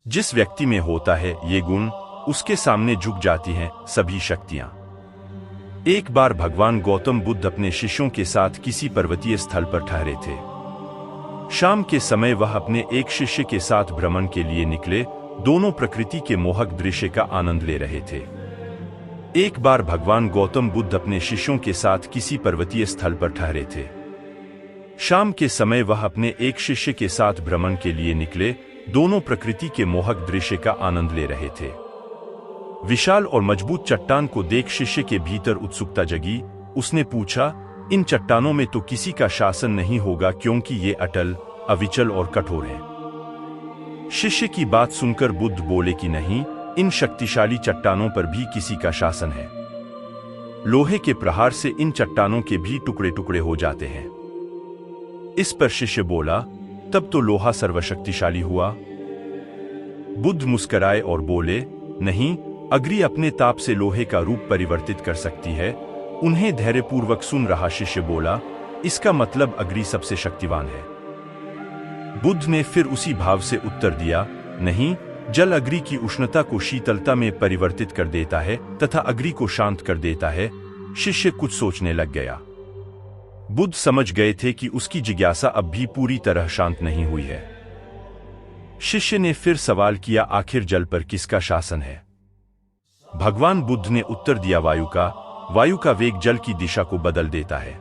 जिस व्यक्ति में होता है ये गुण, उसके सामने झुक जाती हैं सभी शक्तियां। एक बार भगवान गौतम बुद्ध अपने शिष्यों के साथ किसी पर्वतीय स्थल पर ठहरे थे। शाम के समय वह अपने एक शिष्य के साथ भ्रमण के लिए निकले। दोनों प्रकृति के मोहक दृश्य का आनंद ले रहे थे। एक बार भगवान गौतम बुद्ध अपने शिष्यों के साथ किसी पर्वतीय स्थल पर ठहरे थे। शाम के समय वह अपने एक शिष्य के साथ भ्रमण के लिए निकले। दोनों प्रकृति के मोहक दृश्य का आनंद ले रहे थे। विशाल और मजबूत चट्टान को देख शिष्य के भीतर उत्सुकता जगी। उसने पूछा, इन चट्टानों में तो किसी का शासन नहीं होगा, क्योंकि ये अटल, अविचल और कठोर हैं। शिष्य की बात सुनकर बुद्ध बोले कि नहीं, इन शक्तिशाली चट्टानों पर भी किसी का शासन है। लोहे के प्रहार से इन चट्टानों के भी टुकड़े टुकड़े हो जाते हैं। इस पर शिष्य बोला, तब तो लोहा सर्वशक्तिशाली हुआ। बुद्ध मुस्कुराए और बोले, नहीं, अग्नि अपने ताप से लोहे का रूप परिवर्तित कर सकती है। उन्हें धैर्यपूर्वक सुन रहा शिष्य बोला, इसका मतलब अग्नि सबसे शक्तिवान है। बुद्ध ने फिर उसी भाव से उत्तर दिया, नहीं, जल अग्नि की उष्णता को शीतलता में परिवर्तित कर देता है तथा अग्नि को शांत कर देता है। शिष्य कुछ सोचने लग गया। बुद्ध समझ गए थे कि उसकी जिज्ञासा अब भी पूरी तरह शांत नहीं हुई है। शिष्य ने फिर सवाल किया, आखिर जल पर किसका शासन है? भगवान बुद्ध ने उत्तर दिया, वायु का। वायु का वेग जल की दिशा को बदल देता है।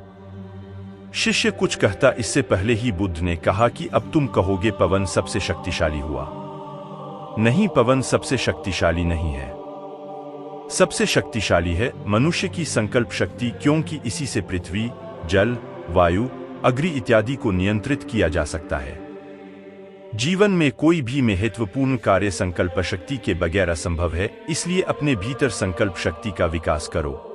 शिष्य कुछ कहता इससे पहले ही बुद्ध ने कहा कि अब तुम कहोगे पवन सबसे शक्तिशाली हुआ। नहीं, पवन सबसे शक्तिशाली नहीं है। सबसे शक्तिशाली है मनुष्य की संकल्प शक्ति, क्योंकि इसी से पृथ्वी, जल, वायु, अग्नि इत्यादि को नियंत्रित किया जा सकता है। जीवन में कोई भी महत्वपूर्ण कार्य संकल्प शक्ति के बगैर असंभव है। इसलिए अपने भीतर संकल्प शक्ति का विकास करो।